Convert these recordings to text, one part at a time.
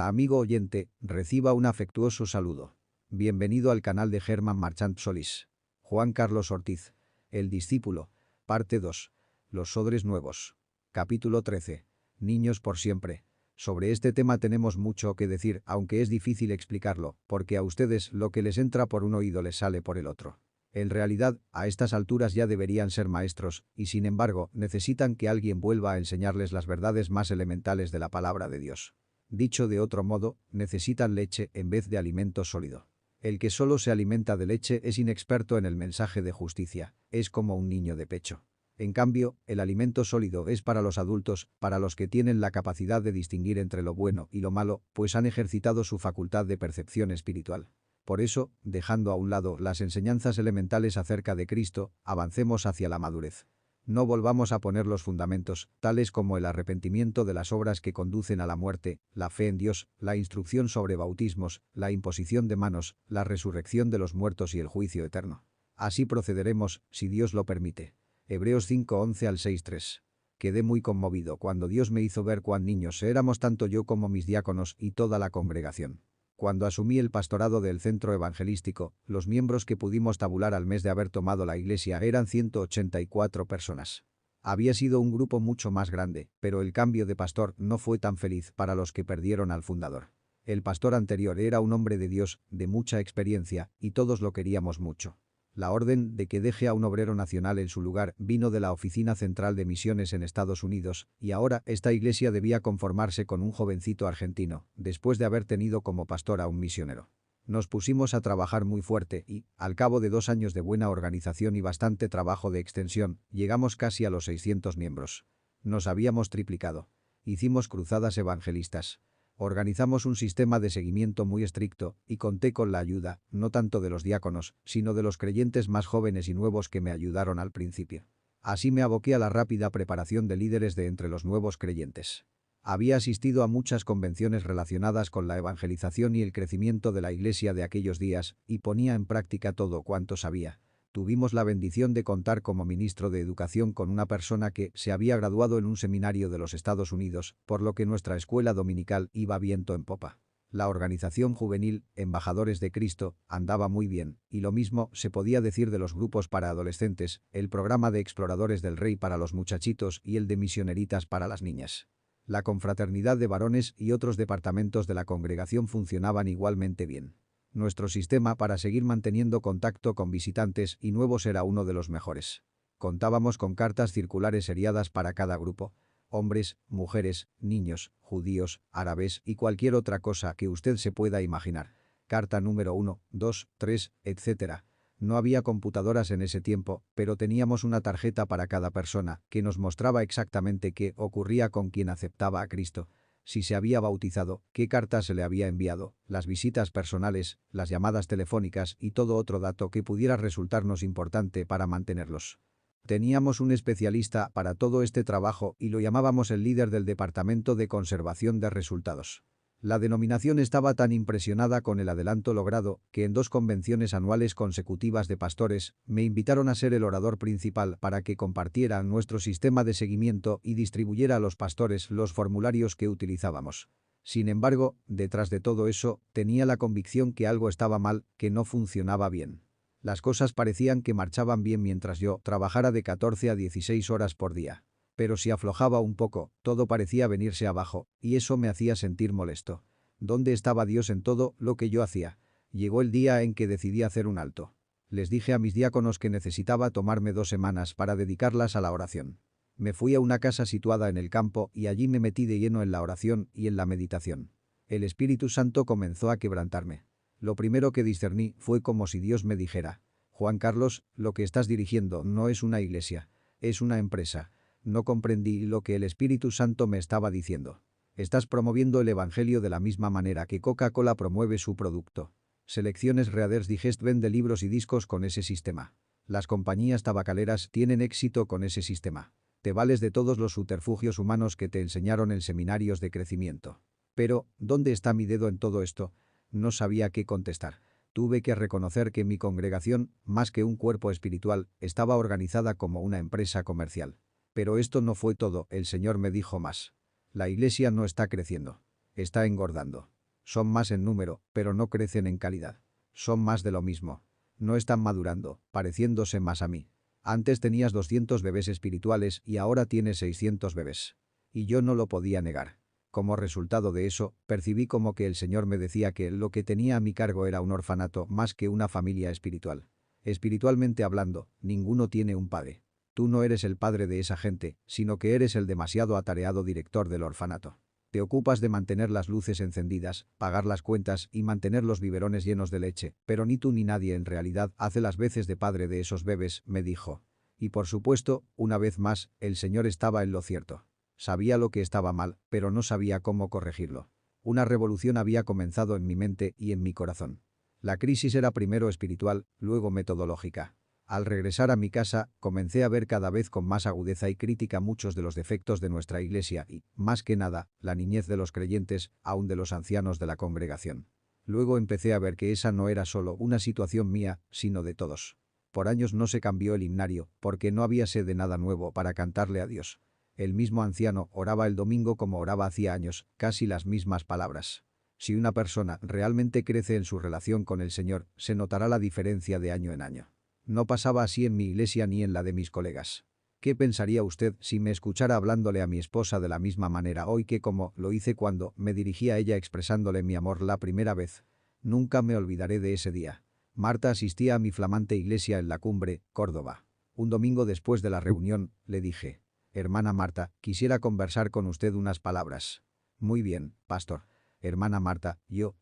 Amigo oyente, reciba un afectuoso saludo. Bienvenido al canal de Germán Marchant Solís. Juan Carlos Ortiz. El discípulo. Parte 2. Los Sodres Nuevos. Capítulo 13. Niños por siempre. Sobre este tema tenemos mucho que decir, aunque es difícil explicarlo, porque a ustedes lo que les entra por un oído les sale por el otro. En realidad, a estas alturas ya deberían ser maestros, y sin embargo, necesitan que alguien vuelva a enseñarles las verdades más elementales de la palabra de Dios. Dicho de otro modo, necesitan leche en vez de alimento sólido. El que solo se alimenta de leche es inexperto en el mensaje de justicia, es como un niño de pecho. En cambio, el alimento sólido es para los adultos, para los que tienen la capacidad de distinguir entre lo bueno y lo malo, pues han ejercitado su facultad de percepción espiritual. Por eso, dejando a un lado las enseñanzas elementales acerca de Cristo, avancemos hacia la madurez. No volvamos a poner los fundamentos, tales como el arrepentimiento de las obras que conducen a la muerte, la fe en Dios, la instrucción sobre bautismos, la imposición de manos, la resurrección de los muertos y el juicio eterno. Así procederemos, si Dios lo permite. Hebreos 5:11 al 6:3. Quedé muy conmovido cuando Dios me hizo ver cuán niños éramos tanto yo como mis diáconos y toda la congregación. Cuando asumí el pastorado del centro evangelístico, los miembros que pudimos tabular al mes de haber tomado la iglesia eran 184 personas. Había sido un grupo mucho más grande, pero el cambio de pastor no fue tan feliz para los que perdieron al fundador. El pastor anterior era un hombre de Dios, de mucha experiencia, y todos lo queríamos mucho. La orden de que deje a un obrero nacional en su lugar vino de la Oficina Central de Misiones en Estados Unidos, y ahora esta iglesia debía conformarse con un jovencito argentino, después de haber tenido como pastor a un misionero. Nos pusimos a trabajar muy fuerte y, al cabo de 2 años de buena organización y bastante trabajo de extensión, llegamos casi a los 600 miembros. Nos habíamos triplicado. Hicimos cruzadas evangelistas. Organizamos un sistema de seguimiento muy estricto y conté con la ayuda, no tanto de los diáconos, sino de los creyentes más jóvenes y nuevos que me ayudaron al principio. Así me aboqué a la rápida preparación de líderes de entre los nuevos creyentes. Había asistido a muchas convenciones relacionadas con la evangelización y el crecimiento de la iglesia de aquellos días y ponía en práctica todo cuanto sabía. Tuvimos la bendición de contar como ministro de Educación con una persona que se había graduado en un seminario de los Estados Unidos, por lo que nuestra escuela dominical iba viento en popa. La organización juvenil, Embajadores de Cristo, andaba muy bien, y lo mismo se podía decir de los grupos para adolescentes, el programa de Exploradores del Rey para los muchachitos y el de Misioneritas para las niñas. La confraternidad de varones y otros departamentos de la congregación funcionaban igualmente bien. Nuestro sistema para seguir manteniendo contacto con visitantes y nuevos era uno de los mejores. Contábamos con cartas circulares seriadas para cada grupo. Hombres, mujeres, niños, judíos, árabes y cualquier otra cosa que usted se pueda imaginar. Carta número 1, 2, 3, etc. No había computadoras en ese tiempo, pero teníamos una tarjeta para cada persona que nos mostraba exactamente qué ocurría con quien aceptaba a Cristo. Si se había bautizado, qué carta se le había enviado, las visitas personales, las llamadas telefónicas y todo otro dato que pudiera resultarnos importante para mantenerlos. Teníamos un especialista para todo este trabajo y lo llamábamos el líder del Departamento de Conservación de Resultados. La denominación estaba tan impresionada con el adelanto logrado que en 2 convenciones anuales consecutivas de pastores me invitaron a ser el orador principal para que compartiera nuestro sistema de seguimiento y distribuyera a los pastores los formularios que utilizábamos. Sin embargo, detrás de todo eso, tenía la convicción que algo estaba mal, que no funcionaba bien. Las cosas parecían que marchaban bien mientras yo trabajara de 14 a 16 horas por día. Pero si aflojaba un poco, todo parecía venirse abajo, y eso me hacía sentir molesto. ¿Dónde estaba Dios en todo lo que yo hacía? Llegó el día en que decidí hacer un alto. Les dije a mis diáconos que necesitaba tomarme 2 semanas para dedicarlas a la oración. Me fui a una casa situada en el campo y allí me metí de lleno en la oración y en la meditación. El Espíritu Santo comenzó a quebrantarme. Lo primero que discerní fue como si Dios me dijera: Juan Carlos, lo que estás dirigiendo no es una iglesia, es una empresa. No comprendí lo que el Espíritu Santo me estaba diciendo. Estás promoviendo el Evangelio de la misma manera que Coca-Cola promueve su producto. Selecciones Reader's Digest vende libros y discos con ese sistema. Las compañías tabacaleras tienen éxito con ese sistema. Te vales de todos los subterfugios humanos que te enseñaron en seminarios de crecimiento. Pero, ¿dónde está mi dedo en todo esto? No sabía qué contestar. Tuve que reconocer que mi congregación, más que un cuerpo espiritual, estaba organizada como una empresa comercial. Pero esto no fue todo, el Señor me dijo más. La iglesia no está creciendo. Está engordando. Son más en número, pero no crecen en calidad. Son más de lo mismo. No están madurando, pareciéndose más a mí. Antes tenías 200 bebés espirituales y ahora tienes 600 bebés. Y yo no lo podía negar. Como resultado de eso, percibí como que el Señor me decía que lo que tenía a mi cargo era un orfanato más que una familia espiritual. Espiritualmente hablando, ninguno tiene un padre. Tú no eres el padre de esa gente, sino que eres el demasiado atareado director del orfanato. Te ocupas de mantener las luces encendidas, pagar las cuentas y mantener los biberones llenos de leche, pero ni tú ni nadie en realidad hace las veces de padre de esos bebés, me dijo. Y por supuesto, una vez más, el Señor estaba en lo cierto. Sabía lo que estaba mal, pero no sabía cómo corregirlo. Una revolución había comenzado en mi mente y en mi corazón. La crisis era primero espiritual, luego metodológica. Al regresar a mi casa, comencé a ver cada vez con más agudeza y crítica muchos de los defectos de nuestra iglesia y, más que nada, la niñez de los creyentes, aun de los ancianos de la congregación. Luego empecé a ver que esa no era solo una situación mía, sino de todos. Por años no se cambió el himnario, porque no había sed de nada nuevo para cantarle a Dios. El mismo anciano oraba el domingo como oraba hacía años, casi las mismas palabras. Si una persona realmente crece en su relación con el Señor, se notará la diferencia de año en año. No pasaba así en mi iglesia ni en la de mis colegas. ¿Qué pensaría usted si me escuchara hablándole a mi esposa de la misma manera hoy que como lo hice cuando me dirigí a ella expresándole mi amor la primera vez? Nunca me olvidaré de ese día. Marta asistía a mi flamante iglesia en La Cumbre, Córdoba. Un domingo después de la reunión, le dije: «Hermana Marta, quisiera conversar con usted unas palabras». «Muy bien, pastor». «Hermana Marta, yo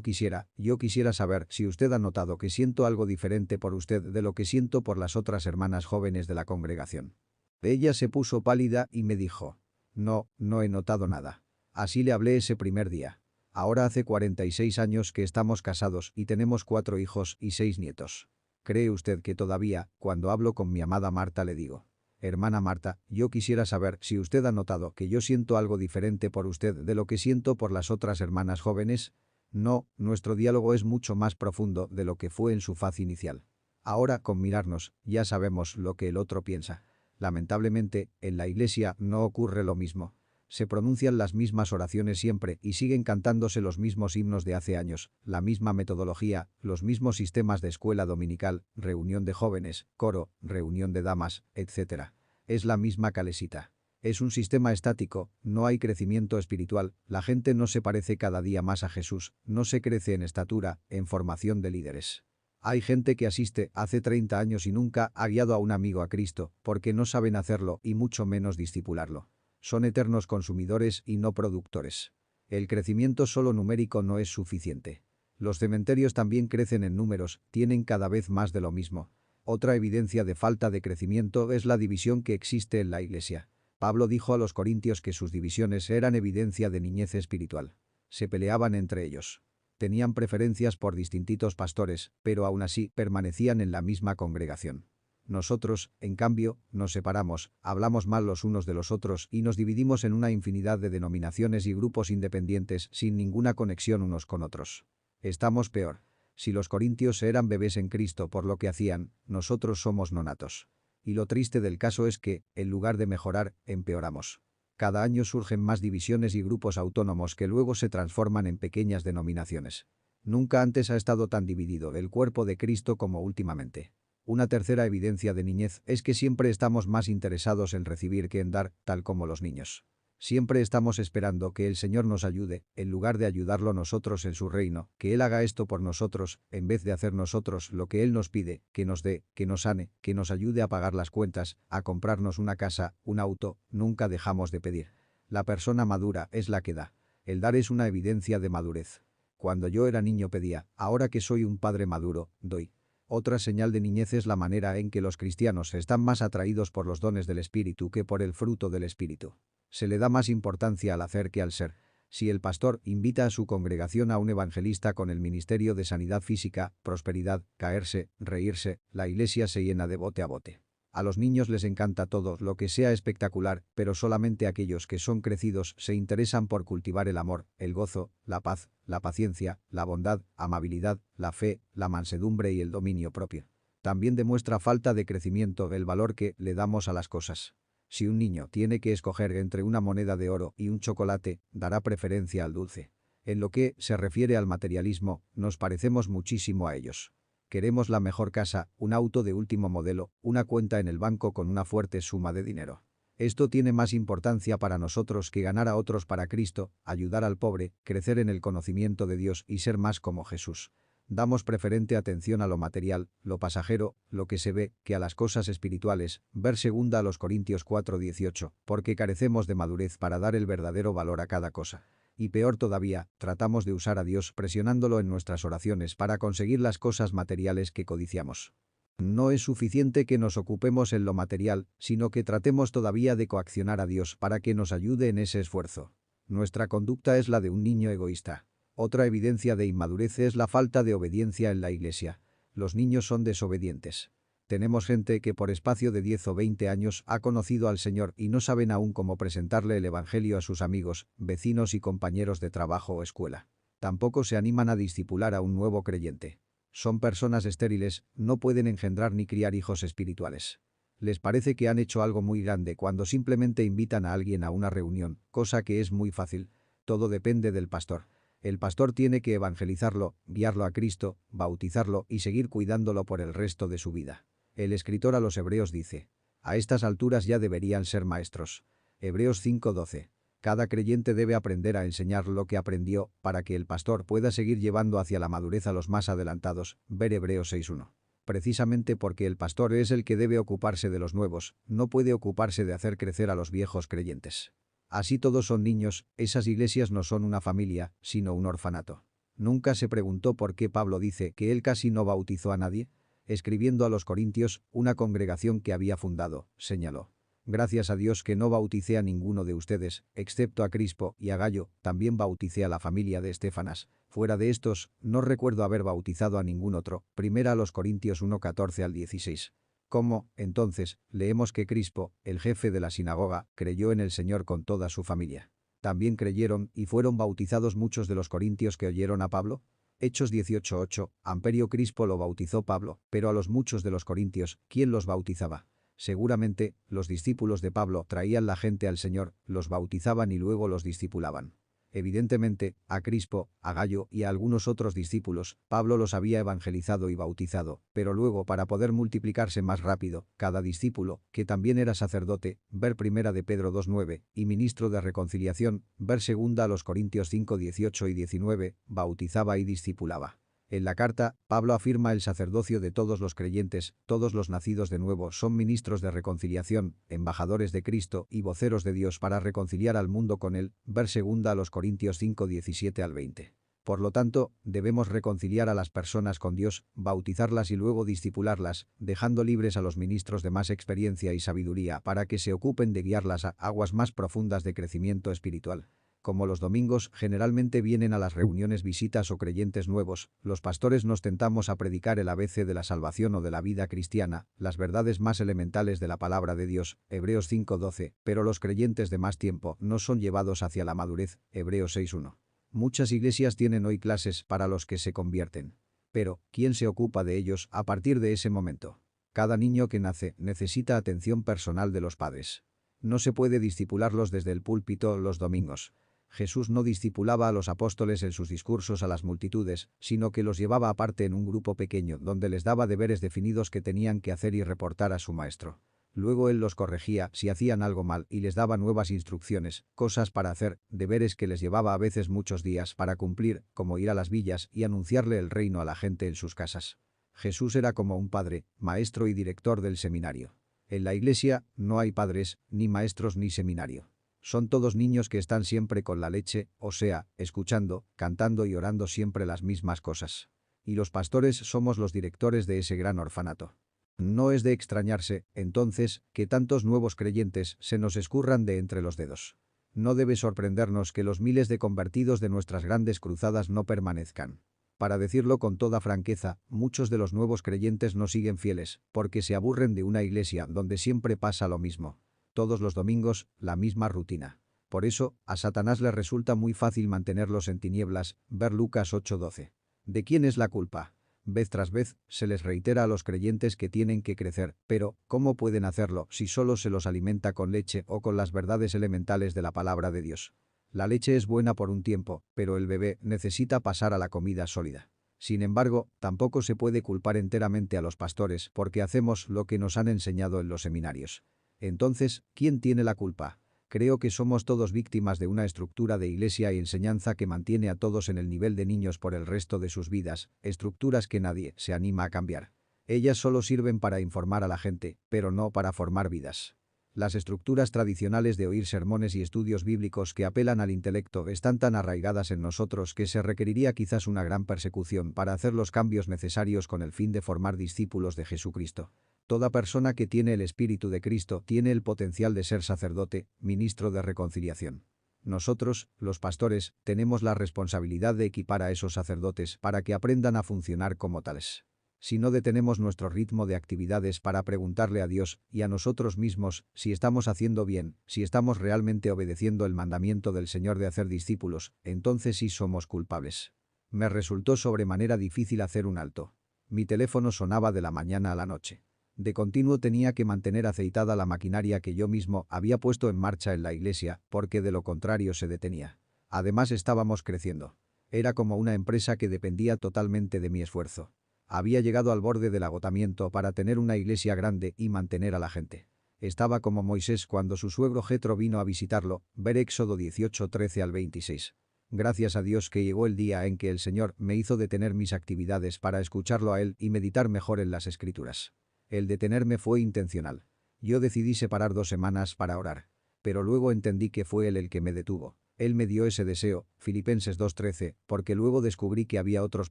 quisiera saber si usted ha notado que siento algo diferente por usted de lo que siento por las otras hermanas jóvenes de la congregación». Ella se puso pálida y me dijo: «No, no he notado nada». Así le hablé ese primer día. Ahora hace 46 años que estamos casados y tenemos 4 hijos y 6 nietos. ¿Cree usted que todavía, cuando hablo con mi amada Marta le digo: «Hermana Marta, yo quisiera saber si usted ha notado que yo siento algo diferente por usted de lo que siento por las otras hermanas jóvenes»? No, nuestro diálogo es mucho más profundo de lo que fue en su faz inicial. Ahora, con mirarnos, ya sabemos lo que el otro piensa. Lamentablemente, en la iglesia no ocurre lo mismo. Se pronuncian las mismas oraciones siempre y siguen cantándose los mismos himnos de hace años, la misma metodología, los mismos sistemas de escuela dominical, reunión de jóvenes, coro, reunión de damas, etc. Es la misma calesita. Es un sistema estático, no hay crecimiento espiritual, la gente no se parece cada día más a Jesús, no se crece en estatura, en formación de líderes. Hay gente que asiste hace 30 años y nunca ha guiado a un amigo a Cristo, porque no saben hacerlo y mucho menos discipularlo. Son eternos consumidores y no productores. El crecimiento solo numérico no es suficiente. Los cementerios también crecen en números, tienen cada vez más de lo mismo. Otra evidencia de falta de crecimiento es la división que existe en la iglesia. Pablo dijo a los corintios que sus divisiones eran evidencia de niñez espiritual. Se peleaban entre ellos. Tenían preferencias por distintos pastores, pero aún así permanecían en la misma congregación. Nosotros, en cambio, nos separamos, hablamos mal los unos de los otros y nos dividimos en una infinidad de denominaciones y grupos independientes sin ninguna conexión unos con otros. Estamos peor. Si los corintios eran bebés en Cristo por lo que hacían, nosotros somos nonatos. Y lo triste del caso es que, en lugar de mejorar, empeoramos. Cada año surgen más divisiones y grupos autónomos que luego se transforman en pequeñas denominaciones. Nunca antes ha estado tan dividido el cuerpo de Cristo como últimamente. Una tercera evidencia de niñez es que siempre estamos más interesados en recibir que en dar, tal como los niños. Siempre estamos esperando que el Señor nos ayude, en lugar de ayudarlo nosotros en su reino, que Él haga esto por nosotros, en vez de hacer nosotros lo que Él nos pide, que nos dé, que nos sane, que nos ayude a pagar las cuentas, a comprarnos una casa, un auto, nunca dejamos de pedir. La persona madura es la que da. El dar es una evidencia de madurez. Cuando yo era niño pedía, ahora que soy un padre maduro, doy. Otra señal de niñez es la manera en que los cristianos están más atraídos por los dones del Espíritu que por el fruto del Espíritu. Se le da más importancia al hacer que al ser. Si el pastor invita a su congregación a un evangelista con el ministerio de sanidad física, prosperidad, caerse, reírse, la iglesia se llena de bote a bote. A los niños les encanta todo lo que sea espectacular, pero solamente aquellos que son crecidos se interesan por cultivar el amor, el gozo, la paz, la paciencia, la bondad, amabilidad, la fe, la mansedumbre y el dominio propio. También demuestra falta de crecimiento el valor que le damos a las cosas. Si un niño tiene que escoger entre una moneda de oro y un chocolate, dará preferencia al dulce. En lo que se refiere al materialismo, nos parecemos muchísimo a ellos. Queremos la mejor casa, un auto de último modelo, una cuenta en el banco con una fuerte suma de dinero. Esto tiene más importancia para nosotros que ganar a otros para Cristo, ayudar al pobre, crecer en el conocimiento de Dios y ser más como Jesús. Damos preferente atención a lo material, lo pasajero, lo que se ve, que a las cosas espirituales, ver 2 Corintios 4:18, porque carecemos de madurez para dar el verdadero valor a cada cosa. Y peor todavía, tratamos de usar a Dios presionándolo en nuestras oraciones para conseguir las cosas materiales que codiciamos. No es suficiente que nos ocupemos en lo material, sino que tratemos todavía de coaccionar a Dios para que nos ayude en ese esfuerzo. Nuestra conducta es la de un niño egoísta. Otra evidencia de inmadurez es la falta de obediencia en la iglesia. Los niños son desobedientes. Tenemos gente que por espacio de 10 o 20 años ha conocido al Señor y no saben aún cómo presentarle el Evangelio a sus amigos, vecinos y compañeros de trabajo o escuela. Tampoco se animan a discipular a un nuevo creyente. Son personas estériles, no pueden engendrar ni criar hijos espirituales. Les parece que han hecho algo muy grande cuando simplemente invitan a alguien a una reunión, cosa que es muy fácil. Todo depende del pastor. El pastor tiene que evangelizarlo, guiarlo a Cristo, bautizarlo y seguir cuidándolo por el resto de su vida. El escritor a los Hebreos dice: a estas alturas ya deberían ser maestros. Hebreos 5:12. Cada creyente debe aprender a enseñar lo que aprendió para que el pastor pueda seguir llevando hacia la madurez a los más adelantados. Ver Hebreos 6:1. Precisamente porque el pastor es el que debe ocuparse de los nuevos, no puede ocuparse de hacer crecer a los viejos creyentes. Así todos son niños, esas iglesias no son una familia, sino un orfanato. ¿Nunca se preguntó por qué Pablo dice que él casi no bautizó a nadie? Escribiendo a los Corintios, una congregación que había fundado, señaló: gracias a Dios que no bauticé a ninguno de ustedes, excepto a Crispo y a Gayo, también bauticé a la familia de Estéfanas. Fuera de estos, no recuerdo haber bautizado a ningún otro. Primera a los Corintios 1:14-16. ¿Cómo, entonces, leemos que Crispo, el jefe de la sinagoga, creyó en el Señor con toda su familia? ¿También creyeron y fueron bautizados muchos de los corintios que oyeron a Pablo? Hechos 18:8, Amperio Crispo lo bautizó Pablo, pero a los muchos de los corintios, ¿quién los bautizaba? Seguramente, los discípulos de Pablo traían la gente al Señor, los bautizaban y luego los discipulaban. Evidentemente, a Crispo, a Gayo y a algunos otros discípulos, Pablo los había evangelizado y bautizado, pero luego para poder multiplicarse más rápido, cada discípulo, que también era sacerdote, ver 1 de Pedro 2:9, y ministro de reconciliación, ver 2 a los Corintios 5:18 y 19, bautizaba y discipulaba. En la carta, Pablo afirma el sacerdocio de todos los creyentes, todos los nacidos de nuevo son ministros de reconciliación, embajadores de Cristo y voceros de Dios para reconciliar al mundo con él, ver 2 a los Corintios 5:17-20. Por lo tanto, debemos reconciliar a las personas con Dios, bautizarlas y luego discipularlas, dejando libres a los ministros de más experiencia y sabiduría para que se ocupen de guiarlas a aguas más profundas de crecimiento espiritual. Como los domingos generalmente vienen a las reuniones visitas o creyentes nuevos, los pastores nos tentamos a predicar el ABC de la salvación o de la vida cristiana, las verdades más elementales de la palabra de Dios, Hebreos 5:12, pero los creyentes de más tiempo no son llevados hacia la madurez, Hebreos 6:1. Muchas iglesias tienen hoy clases para los que se convierten. Pero, ¿quién se ocupa de ellos a partir de ese momento? Cada niño que nace necesita atención personal de los padres. No se puede discipularlos desde el púlpito los domingos. Jesús no discipulaba a los apóstoles en sus discursos a las multitudes, sino que los llevaba aparte en un grupo pequeño donde les daba deberes definidos que tenían que hacer y reportar a su maestro. Luego él los corregía si hacían algo mal y les daba nuevas instrucciones, cosas para hacer, deberes que les llevaba a veces muchos días para cumplir, como ir a las villas y anunciarle el reino a la gente en sus casas. Jesús era como un padre, maestro y director del seminario. En la iglesia no hay padres, ni maestros ni seminario. Son todos niños que están siempre con la leche, o sea, escuchando, cantando y orando siempre las mismas cosas. Y los pastores somos los directores de ese gran orfanato. No es de extrañarse, entonces, que tantos nuevos creyentes se nos escurran de entre los dedos. No debe sorprendernos que los miles de convertidos de nuestras grandes cruzadas no permanezcan. Para decirlo con toda franqueza, muchos de los nuevos creyentes no siguen fieles, porque se aburren de una iglesia donde siempre pasa lo mismo. Todos los domingos, la misma rutina. Por eso, a Satanás le resulta muy fácil mantenerlos en tinieblas, ver Lucas 8:12. ¿De quién es la culpa? Vez tras vez, se les reitera a los creyentes que tienen que crecer, pero, ¿cómo pueden hacerlo si solo se los alimenta con leche o con las verdades elementales de la palabra de Dios? La leche es buena por un tiempo, pero el bebé necesita pasar a la comida sólida. Sin embargo, tampoco se puede culpar enteramente a los pastores porque hacemos lo que nos han enseñado en los seminarios. Entonces, ¿quién tiene la culpa? Creo que somos todos víctimas de una estructura de iglesia y enseñanza que mantiene a todos en el nivel de niños por el resto de sus vidas, estructuras que nadie se anima a cambiar. Ellas solo sirven para informar a la gente, pero no para formar vidas. Las estructuras tradicionales de oír sermones y estudios bíblicos que apelan al intelecto están tan arraigadas en nosotros que se requeriría quizás una gran persecución para hacer los cambios necesarios con el fin de formar discípulos de Jesucristo. Toda persona que tiene el Espíritu de Cristo tiene el potencial de ser sacerdote, ministro de reconciliación. Nosotros, los pastores, tenemos la responsabilidad de equipar a esos sacerdotes para que aprendan a funcionar como tales. Si no detenemos nuestro ritmo de actividades para preguntarle a Dios y a nosotros mismos si estamos haciendo bien, si estamos realmente obedeciendo el mandamiento del Señor de hacer discípulos, entonces sí somos culpables. Me resultó sobremanera difícil hacer un alto. Mi teléfono sonaba de la mañana a la noche. De continuo tenía que mantener aceitada la maquinaria que yo mismo había puesto en marcha en la iglesia, porque de lo contrario se detenía. Además estábamos creciendo. Era como una empresa que dependía totalmente de mi esfuerzo. Había llegado al borde del agotamiento para tener una iglesia grande y mantener a la gente. Estaba como Moisés cuando su suegro Jetro vino a visitarlo, ver Éxodo 18, 13 al 26. Gracias a Dios que llegó el día en que el Señor me hizo detener mis actividades para escucharlo a Él y meditar mejor en las Escrituras. El detenerme fue intencional. Yo decidí separar 2 semanas para orar. Pero luego entendí que fue Él el que me detuvo. Él me dio ese deseo, Filipenses 2:13, porque luego descubrí que había otros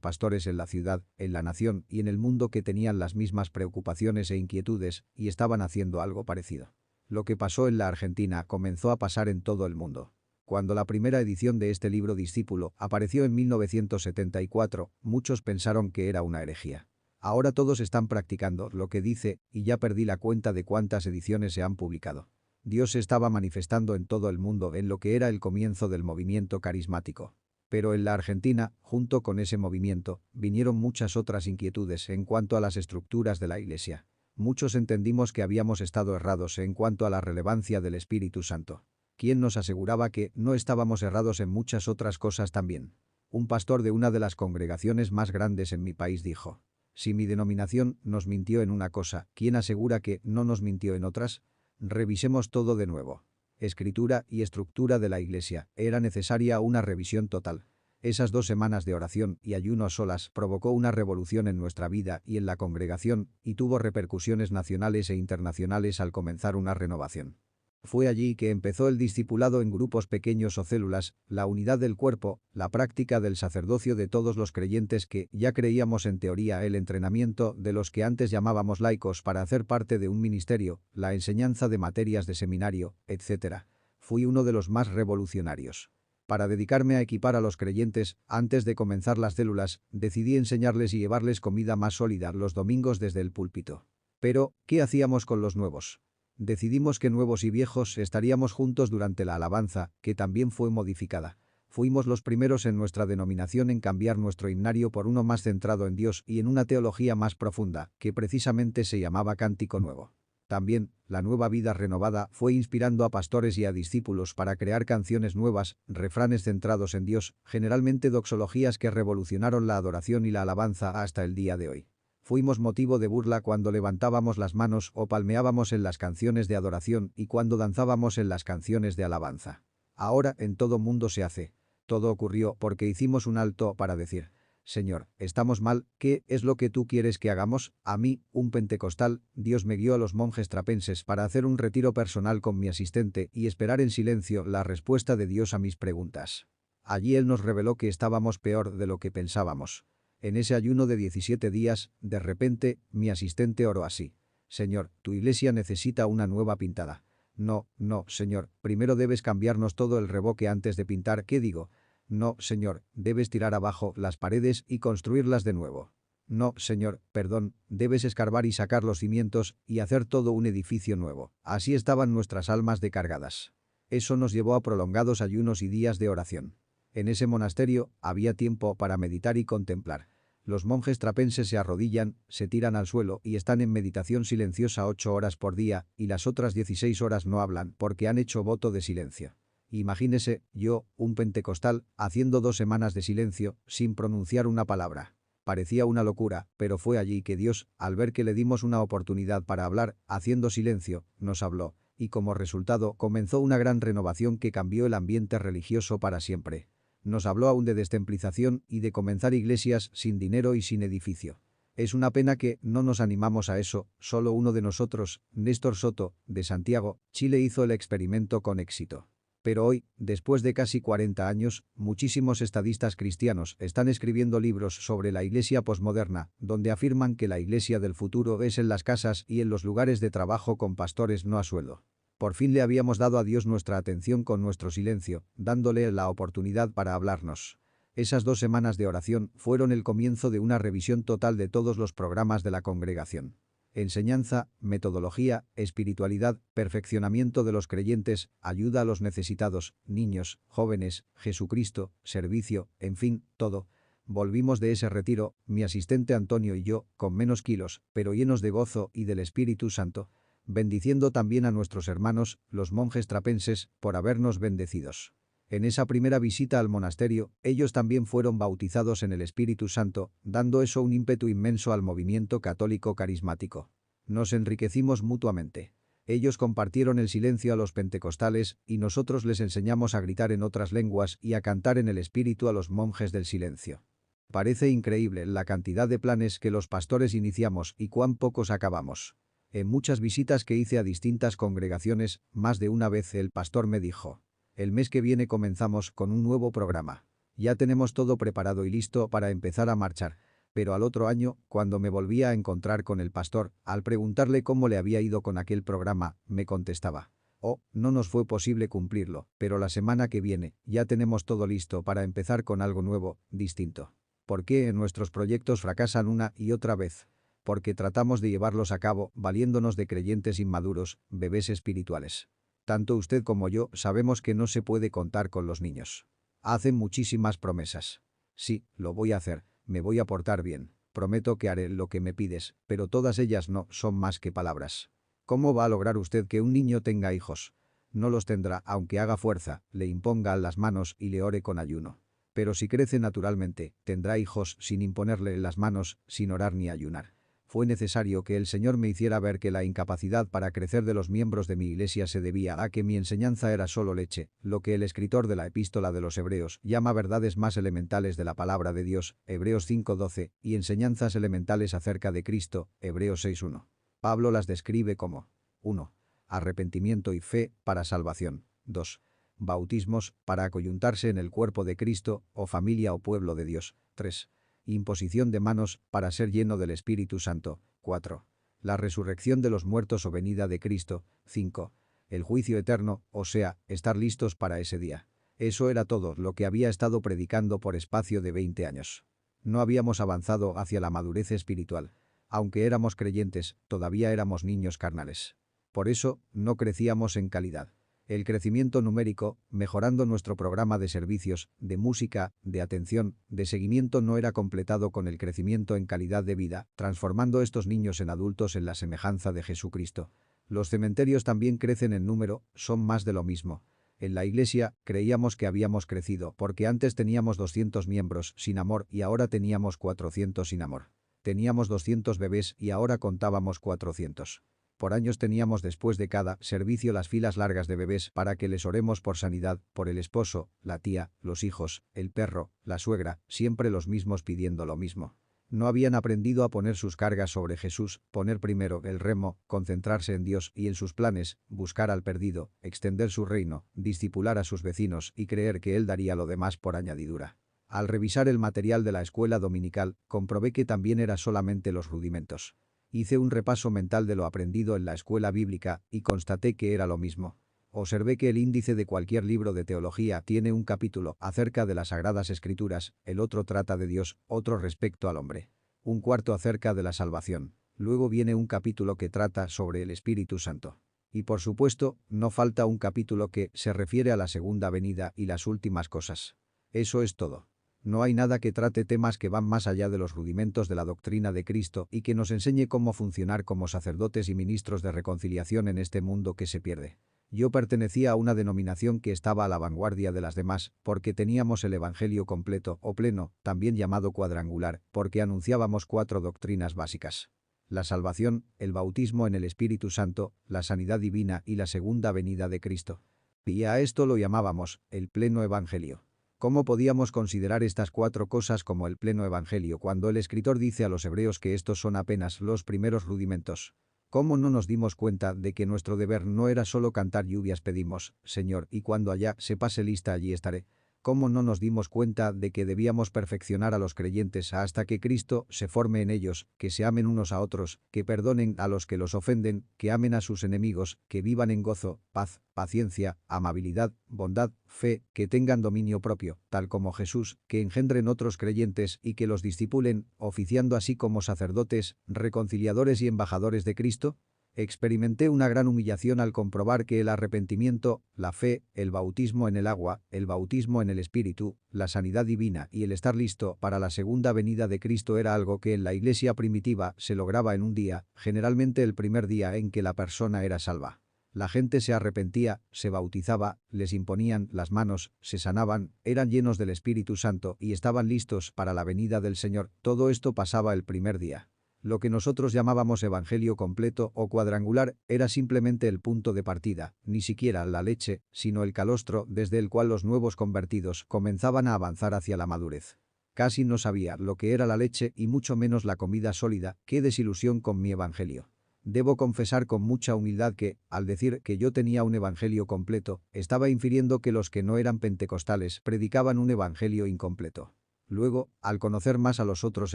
pastores en la ciudad, en la nación y en el mundo que tenían las mismas preocupaciones e inquietudes y estaban haciendo algo parecido. Lo que pasó en la Argentina comenzó a pasar en todo el mundo. Cuando la primera edición de este libro Discípulo apareció en 1974, muchos pensaron que era una herejía. Ahora todos están practicando lo que dice y ya perdí la cuenta de cuántas ediciones se han publicado. Dios se estaba manifestando en todo el mundo en lo que era el comienzo del movimiento carismático. Pero en la Argentina, junto con ese movimiento, vinieron muchas otras inquietudes en cuanto a las estructuras de la Iglesia. Muchos entendimos que habíamos estado errados en cuanto a la relevancia del Espíritu Santo. ¿Quién nos aseguraba que no estábamos errados en muchas otras cosas también? Un pastor de una de las congregaciones más grandes en mi país dijo: si mi denominación nos mintió en una cosa, ¿quién asegura que no nos mintió en otras? Revisemos todo de nuevo. Escritura y estructura de la Iglesia. Era necesaria una revisión total. Esas 2 semanas de oración y ayuno a solas provocó una revolución en nuestra vida y en la congregación y tuvo repercusiones nacionales e internacionales al comenzar una renovación. Fue allí que empezó el discipulado en grupos pequeños o células, la unidad del cuerpo, la práctica del sacerdocio de todos los creyentes que ya creíamos en teoría, el entrenamiento de los que antes llamábamos laicos para hacer parte de un ministerio, la enseñanza de materias de seminario, etc. Fui uno de los más revolucionarios. Para dedicarme a equipar a los creyentes, antes de comenzar las células, decidí enseñarles y llevarles comida más sólida los domingos desde el púlpito. Pero, ¿qué hacíamos con los nuevos? Decidimos que nuevos y viejos estaríamos juntos durante la alabanza, que también fue modificada. Fuimos los primeros en nuestra denominación en cambiar nuestro himnario por uno más centrado en Dios y en una teología más profunda, que precisamente se llamaba Cántico Nuevo. También, la nueva vida renovada fue inspirando a pastores y a discípulos para crear canciones nuevas, refranes centrados en Dios, generalmente doxologías que revolucionaron la adoración y la alabanza hasta el día de hoy. Fuimos motivo de burla cuando levantábamos las manos o palmeábamos en las canciones de adoración y cuando danzábamos en las canciones de alabanza. Ahora en todo mundo se hace. Todo ocurrió porque hicimos un alto para decir: Señor, estamos mal, ¿qué es lo que tú quieres que hagamos? A mí, un pentecostal, Dios me guió a los monjes trapenses para hacer un retiro personal con mi asistente y esperar en silencio la respuesta de Dios a mis preguntas. Allí Él nos reveló que estábamos peor de lo que pensábamos. En ese ayuno de 17 días, de repente, mi asistente oró así: Señor, tu iglesia necesita una nueva pintada. No, Señor, primero debes cambiarnos todo el revoque antes de pintar, ¿qué digo? No, Señor, debes tirar abajo las paredes y construirlas de nuevo. No, Señor, perdón, debes escarbar y sacar los cimientos y hacer todo un edificio nuevo. Así estaban nuestras almas descargadas. Eso nos llevó a prolongados ayunos y días de oración. En ese monasterio había tiempo para meditar y contemplar. Los monjes trapenses se arrodillan, se tiran al suelo y están en meditación silenciosa 8 horas por día, y las otras 16 horas no hablan porque han hecho voto de silencio. Imagínese, yo, un pentecostal, haciendo 2 semanas de silencio, sin pronunciar una palabra. Parecía una locura, pero fue allí que Dios, al ver que le dimos una oportunidad para hablar, haciendo silencio, nos habló, y como resultado comenzó una gran renovación que cambió el ambiente religioso para siempre. Nos habló aún de destemplización y de comenzar iglesias sin dinero y sin edificio. Es una pena que no nos animamos a eso, solo uno de nosotros, Néstor Soto, de Santiago, Chile, hizo el experimento con éxito. Pero hoy, después de casi 40 años, muchísimos estadistas cristianos están escribiendo libros sobre la iglesia posmoderna, donde afirman que la iglesia del futuro es en las casas y en los lugares de trabajo con pastores no a sueldo. Por fin le habíamos dado a Dios nuestra atención con nuestro silencio, dándole la oportunidad para hablarnos. Esas 2 semanas de oración fueron el comienzo de una revisión total de todos los programas de la congregación. Enseñanza, metodología, espiritualidad, perfeccionamiento de los creyentes, ayuda a los necesitados, niños, jóvenes, Jesucristo, servicio, en fin, todo. Volvimos de ese retiro, mi asistente Antonio y yo, con menos kilos, pero llenos de gozo y del Espíritu Santo, bendiciendo también a nuestros hermanos, los monjes trapenses, por habernos bendecidos. En esa primera visita al monasterio, ellos también fueron bautizados en el Espíritu Santo, dando eso un ímpetu inmenso al movimiento católico carismático. Nos enriquecimos mutuamente. Ellos compartieron el silencio a los pentecostales y nosotros les enseñamos a gritar en otras lenguas y a cantar en el Espíritu a los monjes del silencio. Parece increíble la cantidad de planes que los pastores iniciamos y cuán pocos acabamos. En muchas visitas que hice a distintas congregaciones, más de una vez el pastor me dijo: el mes que viene comenzamos con un nuevo programa. Ya tenemos todo preparado y listo para empezar a marchar. Pero al otro año, cuando me volví a encontrar con el pastor, al preguntarle cómo le había ido con aquel programa, me contestaba: oh, no nos fue posible cumplirlo, pero la semana que viene ya tenemos todo listo para empezar con algo nuevo, distinto. ¿Por qué nuestros proyectos fracasan una y otra vez? Porque tratamos de llevarlos a cabo valiéndonos de creyentes inmaduros, bebés espirituales. Tanto usted como yo sabemos que no se puede contar con los niños. Hacen muchísimas promesas. Sí, lo voy a hacer, me voy a portar bien, prometo que haré lo que me pides, pero todas ellas no son más que palabras. ¿Cómo va a lograr usted que un niño tenga hijos? No los tendrá aunque haga fuerza, le imponga las manos y le ore con ayuno. Pero si crece naturalmente, tendrá hijos sin imponerle las manos, sin orar ni ayunar. Fue necesario que el Señor me hiciera ver que la incapacidad para crecer de los miembros de mi iglesia se debía a que mi enseñanza era solo leche, lo que el escritor de la epístola de los Hebreos llama verdades más elementales de la palabra de Dios, Hebreos 5:12, y enseñanzas elementales acerca de Cristo, Hebreos 6:1. Pablo las describe como: 1. Arrepentimiento y fe para salvación. 2. Bautismos para acoyuntarse en el cuerpo de Cristo, o familia o pueblo de Dios. 3. Imposición de manos para ser lleno del Espíritu Santo. 4. La resurrección de los muertos o venida de Cristo. 5. El juicio eterno, o sea, estar listos para ese día. Eso era todo lo que había estado predicando por espacio de 20 años. No habíamos avanzado hacia la madurez espiritual. Aunque éramos creyentes, todavía éramos niños carnales. Por eso, no crecíamos en calidad. El crecimiento numérico, mejorando nuestro programa de servicios, de música, de atención, de seguimiento no era completado con el crecimiento en calidad de vida, transformando estos niños en adultos en la semejanza de Jesucristo. Los cementerios también crecen en número, son más de lo mismo. En la iglesia, creíamos que habíamos crecido porque antes teníamos 200 miembros sin amor y ahora teníamos 400 sin amor. Teníamos 200 bebés y ahora contábamos 400. Por años teníamos después de cada servicio las filas largas de bebés para que les oremos por sanidad, por el esposo, la tía, los hijos, el perro, la suegra, siempre los mismos pidiendo lo mismo. No habían aprendido a poner sus cargas sobre Jesús, poner primero el remo, concentrarse en Dios y en sus planes, buscar al perdido, extender su reino, discipular a sus vecinos y creer que Él daría lo demás por añadidura. Al revisar el material de la escuela dominical, comprobé que también era solamente los rudimentos. Hice un repaso mental de lo aprendido en la escuela bíblica y constaté que era lo mismo. Observé que el índice de cualquier libro de teología tiene un capítulo acerca de las Sagradas Escrituras, el otro trata de Dios, otro respecto al hombre. Un cuarto acerca de la salvación. Luego viene un capítulo que trata sobre el Espíritu Santo. Y por supuesto, no falta un capítulo que se refiere a la segunda venida y las últimas cosas. Eso es todo. No hay nada que trate temas que van más allá de los rudimentos de la doctrina de Cristo y que nos enseñe cómo funcionar como sacerdotes y ministros de reconciliación en este mundo que se pierde. Yo pertenecía a una denominación que estaba a la vanguardia de las demás, porque teníamos el Evangelio completo o pleno, también llamado cuadrangular, porque anunciábamos 4 doctrinas básicas: la salvación, el bautismo en el Espíritu Santo, la sanidad divina y la segunda venida de Cristo. Y a esto lo llamábamos el pleno Evangelio. ¿Cómo podíamos considerar estas 4 cosas como el pleno evangelio cuando el escritor dice a los hebreos que estos son apenas los primeros rudimentos? ¿Cómo no nos dimos cuenta de que nuestro deber no era solo cantar lluvias pedimos, Señor, y cuando allá se pase lista allí estaré? ¿Cómo no nos dimos cuenta de que debíamos perfeccionar a los creyentes hasta que Cristo se forme en ellos, que se amen unos a otros, que perdonen a los que los ofenden, que amen a sus enemigos, que vivan en gozo, paz, paciencia, amabilidad, bondad, fe, que tengan dominio propio, tal como Jesús, que engendren otros creyentes y que los discipulen, oficiando así como sacerdotes, reconciliadores y embajadores de Cristo? Experimenté una gran humillación al comprobar que el arrepentimiento, la fe, el bautismo en el agua, el bautismo en el Espíritu, la sanidad divina y el estar listo para la segunda venida de Cristo era algo que en la iglesia primitiva se lograba en un día, generalmente el primer día en que la persona era salva. La gente se arrepentía, se bautizaba, les imponían las manos, se sanaban, eran llenos del Espíritu Santo y estaban listos para la venida del Señor. Todo esto pasaba el primer día. Lo que nosotros llamábamos evangelio completo o cuadrangular era simplemente el punto de partida, ni siquiera la leche, sino el calostro desde el cual los nuevos convertidos comenzaban a avanzar hacia la madurez. Casi no sabía lo que era la leche y mucho menos la comida sólida. ¡Qué desilusión con mi evangelio! Debo confesar con mucha humildad que, al decir que yo tenía un evangelio completo, estaba infiriendo que los que no eran pentecostales predicaban un evangelio incompleto. Luego, al conocer más a los otros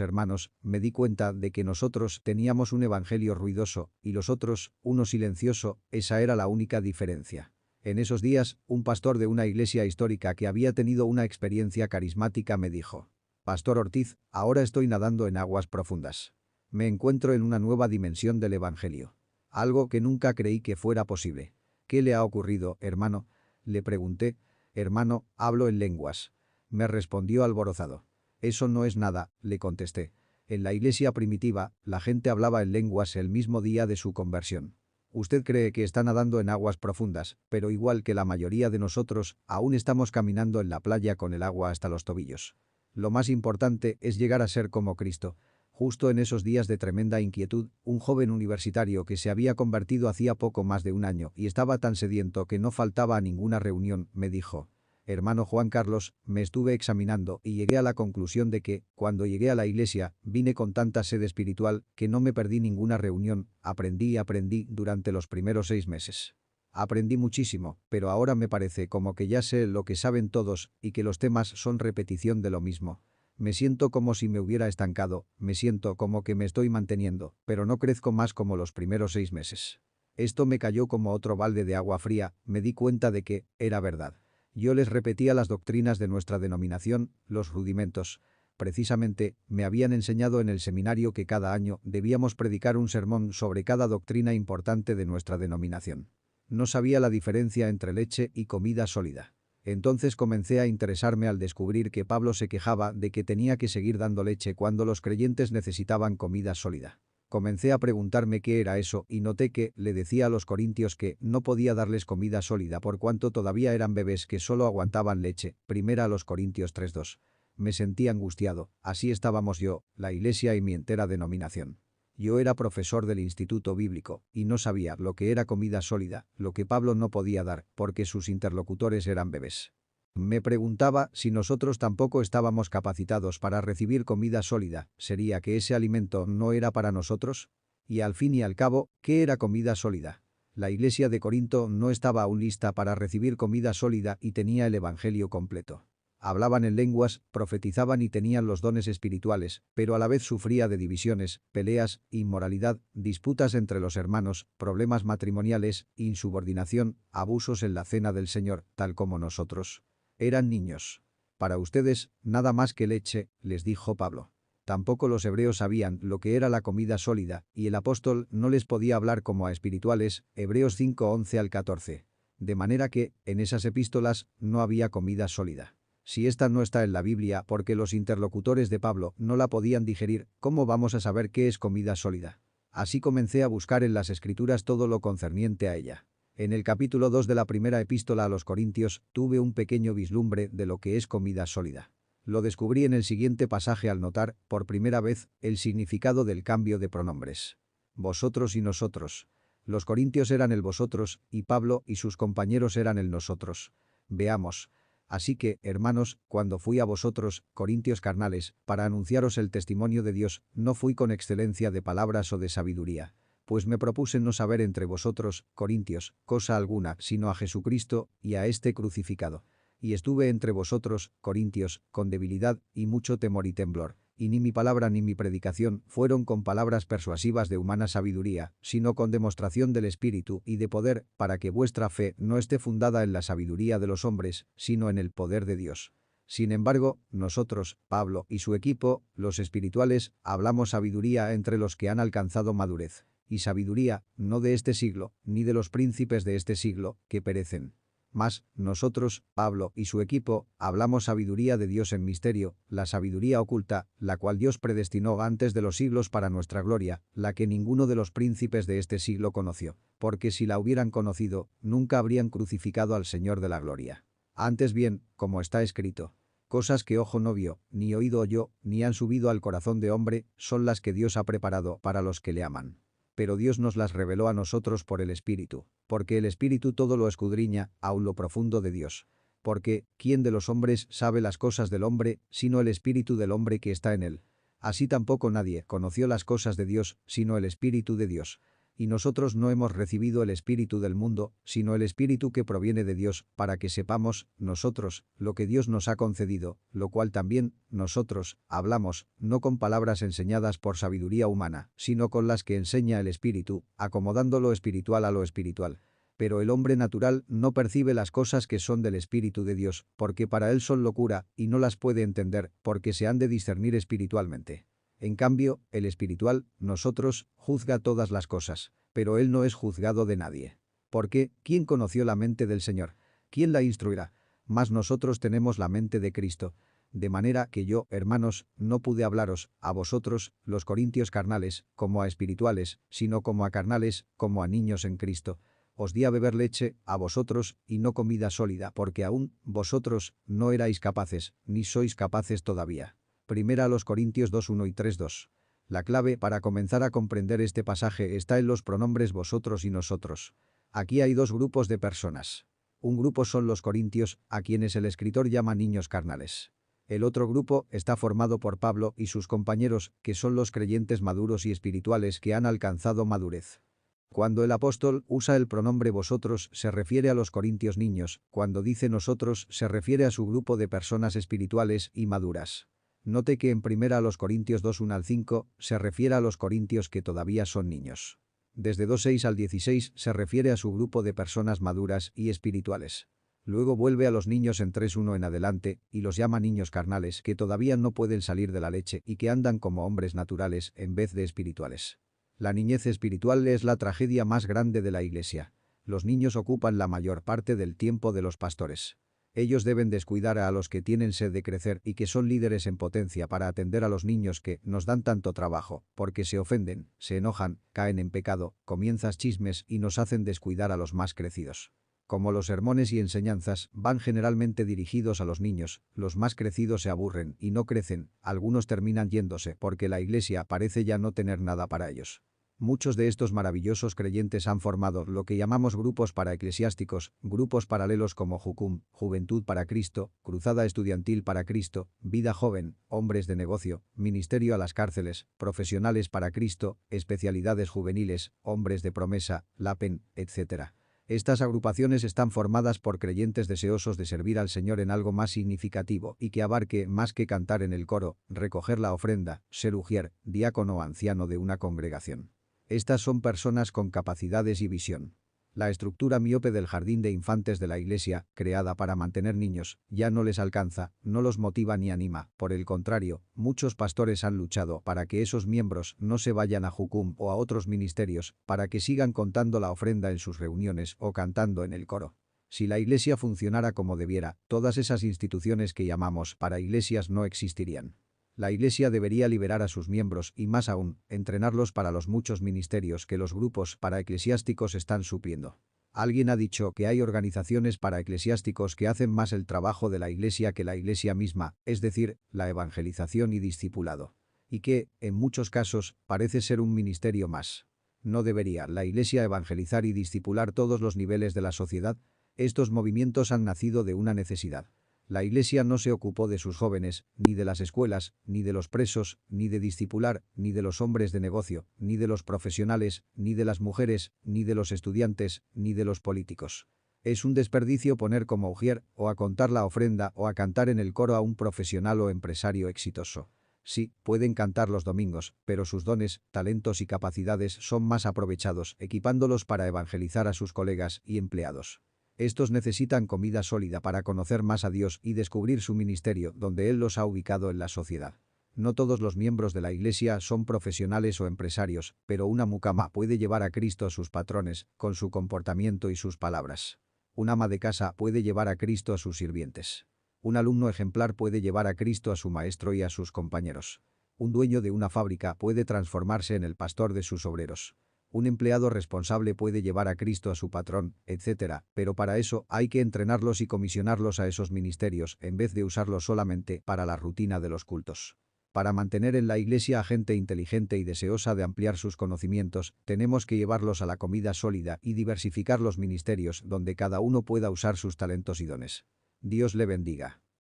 hermanos, me di cuenta de que nosotros teníamos un evangelio ruidoso y los otros, uno silencioso. Esa era la única diferencia. En esos días, un pastor de una iglesia histórica que había tenido una experiencia carismática me dijo: «Pastor Ortiz, ahora estoy nadando en aguas profundas. Me encuentro en una nueva dimensión del evangelio. Algo que nunca creí que fuera posible». «¿Qué le ha ocurrido, hermano?», le pregunté. «Hermano, hablo en lenguas», me respondió alborozado. «Eso no es nada», le contesté. «En la iglesia primitiva, la gente hablaba en lenguas el mismo día de su conversión. Usted cree que está nadando en aguas profundas, pero igual que la mayoría de nosotros, aún estamos caminando en la playa con el agua hasta los tobillos. Lo más importante es llegar a ser como Cristo». Justo en esos días de tremenda inquietud, un joven universitario que se había convertido hacía poco más de un año y estaba tan sediento que no faltaba a ninguna reunión, me dijo: «Hermano Juan Carlos, me estuve examinando y llegué a la conclusión de que, cuando llegué a la iglesia, vine con tanta sed espiritual que no me perdí ninguna reunión, aprendí y aprendí durante los primeros 6 meses. Aprendí muchísimo, pero ahora me parece como que ya sé lo que saben todos y que los temas son repetición de lo mismo. Me siento como si me hubiera estancado, me siento como que me estoy manteniendo, pero no crezco más como los primeros 6 meses». Esto me cayó como otro balde de agua fría. Me di cuenta de que era verdad. Yo les repetía las doctrinas de nuestra denominación, los rudimentos. Precisamente, me habían enseñado en el seminario que cada año debíamos predicar un sermón sobre cada doctrina importante de nuestra denominación. No sabía la diferencia entre leche y comida sólida. Entonces comencé a interesarme al descubrir que Pablo se quejaba de que tenía que seguir dando leche cuando los creyentes necesitaban comida sólida. Comencé a preguntarme qué era eso y noté que le decía a los corintios que no podía darles comida sólida por cuanto todavía eran bebés que solo aguantaban leche. Primera a los Corintios 3:2. Me sentí angustiado. Así estábamos yo, la iglesia y mi entera denominación. Yo era profesor del instituto bíblico y no sabía lo que era comida sólida, lo que Pablo no podía dar, porque sus interlocutores eran bebés. Me preguntaba si nosotros tampoco estábamos capacitados para recibir comida sólida. ¿Sería que ese alimento no era para nosotros? Y al fin y al cabo, ¿qué era comida sólida? La iglesia de Corinto no estaba aún lista para recibir comida sólida y tenía el evangelio completo. Hablaban en lenguas, profetizaban y tenían los dones espirituales, pero a la vez sufría de divisiones, peleas, inmoralidad, disputas entre los hermanos, problemas matrimoniales, insubordinación, abusos en la cena del Señor, tal como nosotros. Eran niños. «Para ustedes, nada más que leche», les dijo Pablo. Tampoco los hebreos sabían lo que era la comida sólida, y el apóstol no les podía hablar como a espirituales. Hebreos 5:11 al 14. De manera que, en esas epístolas, no había comida sólida. Si esta no está en la Biblia porque los interlocutores de Pablo no la podían digerir, ¿cómo vamos a saber qué es comida sólida? Así comencé a buscar en las Escrituras todo lo concerniente a ella. En el capítulo 2 de la primera epístola a los Corintios, tuve un pequeño vislumbre de lo que es comida sólida. Lo descubrí en el siguiente pasaje al notar, por primera vez, el significado del cambio de pronombres. Vosotros y nosotros. Los corintios eran el vosotros, y Pablo y sus compañeros eran el nosotros. Veamos. Así que, hermanos, cuando fui a vosotros, corintios carnales, para anunciaros el testimonio de Dios, no fui con excelencia de palabras o de sabiduría. Pues me propuse no saber entre vosotros, corintios, cosa alguna, sino a Jesucristo y a este crucificado. Y estuve entre vosotros, corintios, con debilidad y mucho temor y temblor. Y ni mi palabra ni mi predicación fueron con palabras persuasivas de humana sabiduría, sino con demostración del Espíritu y de poder, para que vuestra fe no esté fundada en la sabiduría de los hombres, sino en el poder de Dios. Sin embargo, nosotros, Pablo y su equipo, los espirituales, hablamos sabiduría entre los que han alcanzado madurez. Y sabiduría, no de este siglo, ni de los príncipes de este siglo, que perecen. Mas, nosotros, Pablo y su equipo, hablamos sabiduría de Dios en misterio, la sabiduría oculta, la cual Dios predestinó antes de los siglos para nuestra gloria, la que ninguno de los príncipes de este siglo conoció. Porque si la hubieran conocido, nunca habrían crucificado al Señor de la gloria. Antes bien, como está escrito, cosas que ojo no vio, ni oído oyó, ni han subido al corazón de hombre, son las que Dios ha preparado para los que le aman. Pero Dios nos las reveló a nosotros por el Espíritu, porque el Espíritu todo lo escudriña, aun lo profundo de Dios. Porque, ¿quién de los hombres sabe las cosas del hombre, sino el Espíritu del hombre que está en él? Así tampoco nadie conoció las cosas de Dios, sino el Espíritu de Dios. Y nosotros no hemos recibido el espíritu del mundo, sino el Espíritu que proviene de Dios, para que sepamos, nosotros, lo que Dios nos ha concedido, lo cual también, nosotros, hablamos, no con palabras enseñadas por sabiduría humana, sino con las que enseña el Espíritu, acomodando lo espiritual a lo espiritual. Pero el hombre natural no percibe las cosas que son del Espíritu de Dios, porque para él son locura, y no las puede entender, porque se han de discernir espiritualmente. En cambio, el espiritual, nosotros, juzga todas las cosas, pero él no es juzgado de nadie. Porque, ¿quién conoció la mente del Señor? ¿Quién la instruirá? Mas nosotros tenemos la mente de Cristo. De manera que yo, hermanos, no pude hablaros, a vosotros, los corintios carnales, como a espirituales, sino como a carnales, como a niños en Cristo. Os di a beber leche, a vosotros, y no comida sólida, porque aún, vosotros, no erais capaces, ni sois capaces todavía. Primera a los Corintios 2:1 y 3:2. La clave para comenzar a comprender este pasaje está en los pronombres vosotros y nosotros. Aquí hay dos grupos de personas. Un grupo son los corintios, a quienes el escritor llama niños carnales. El otro grupo está formado por Pablo y sus compañeros, que son los creyentes maduros y espirituales que han alcanzado madurez. Cuando el apóstol usa el pronombre vosotros se refiere a los corintios niños, cuando dice nosotros se refiere a su grupo de personas espirituales y maduras. Note que en primera a los Corintios 2:1 al 5 se refiere a los corintios que todavía son niños. Desde 2:6 al 16 se refiere a su grupo de personas maduras y espirituales. Luego vuelve a los niños en 3:1 en adelante y los llama niños carnales que todavía no pueden salir de la leche y que andan como hombres naturales en vez de espirituales. La niñez espiritual es la tragedia más grande de la Iglesia. Los niños ocupan la mayor parte del tiempo de los pastores. Ellos deben descuidar a los que tienen sed de crecer y que son líderes en potencia para atender a los niños que nos dan tanto trabajo, porque se ofenden, se enojan, caen en pecado, comienzan chismes y nos hacen descuidar a los más crecidos. Como los sermones y enseñanzas van generalmente dirigidos a los niños, los más crecidos se aburren y no crecen, algunos terminan yéndose porque la Iglesia parece ya no tener nada para ellos. Muchos de estos maravillosos creyentes han formado lo que llamamos grupos paraeclesiásticos, grupos paralelos como Jucum, Juventud para Cristo, Cruzada Estudiantil para Cristo, Vida Joven, Hombres de Negocio, Ministerio a las Cárceles, Profesionales para Cristo, Especialidades Juveniles, Hombres de Promesa, Lapen, etc. Estas agrupaciones están formadas por creyentes deseosos de servir al Señor en algo más significativo y que abarque más que cantar en el coro, recoger la ofrenda, ser ujier, diácono o anciano de una congregación. Estas son personas con capacidades y visión. La estructura miope del jardín de infantes de la Iglesia, creada para mantener niños, ya no les alcanza, no los motiva ni anima. Por el contrario, muchos pastores han luchado para que esos miembros no se vayan a Jucum o a otros ministerios, para que sigan contando la ofrenda en sus reuniones o cantando en el coro. Si la Iglesia funcionara como debiera, todas esas instituciones que llamamos para iglesias no existirían. La Iglesia debería liberar a sus miembros y, más aún, entrenarlos para los muchos ministerios que los grupos paraeclesiásticos están supliendo. Alguien ha dicho que hay organizaciones paraeclesiásticos que hacen más el trabajo de la Iglesia que la Iglesia misma, es decir, la evangelización y discipulado. Y que, en muchos casos, parece ser un ministerio más. ¿No debería la Iglesia evangelizar y discipular todos los niveles de la sociedad? Estos movimientos han nacido de una necesidad. La Iglesia no se ocupó de sus jóvenes, ni de las escuelas, ni de los presos, ni de discipular, ni de los hombres de negocio, ni de los profesionales, ni de las mujeres, ni de los estudiantes, ni de los políticos. Es un desperdicio poner como ujier, o a contar la ofrenda, o a cantar en el coro a un profesional o empresario exitoso. Sí, pueden cantar los domingos, pero sus dones, talentos y capacidades son más aprovechados equipándolos para evangelizar a sus colegas y empleados. Estos necesitan comida sólida para conocer más a Dios y descubrir su ministerio donde Él los ha ubicado en la sociedad. No todos los miembros de la Iglesia son profesionales o empresarios, pero una mucama puede llevar a Cristo a sus patrones, con su comportamiento y sus palabras. Un ama de casa puede llevar a Cristo a sus sirvientes. Un alumno ejemplar puede llevar a Cristo a su maestro y a sus compañeros. Un dueño de una fábrica puede transformarse en el pastor de sus obreros. Un empleado responsable puede llevar a Cristo a su patrón, etc., pero para eso hay que entrenarlos y comisionarlos a esos ministerios en vez de usarlos solamente para la rutina de los cultos. Para mantener en la Iglesia a gente inteligente y deseosa de ampliar sus conocimientos, tenemos que llevarlos a la comida sólida y diversificar los ministerios donde cada uno pueda usar sus talentos y dones. Dios le bendiga.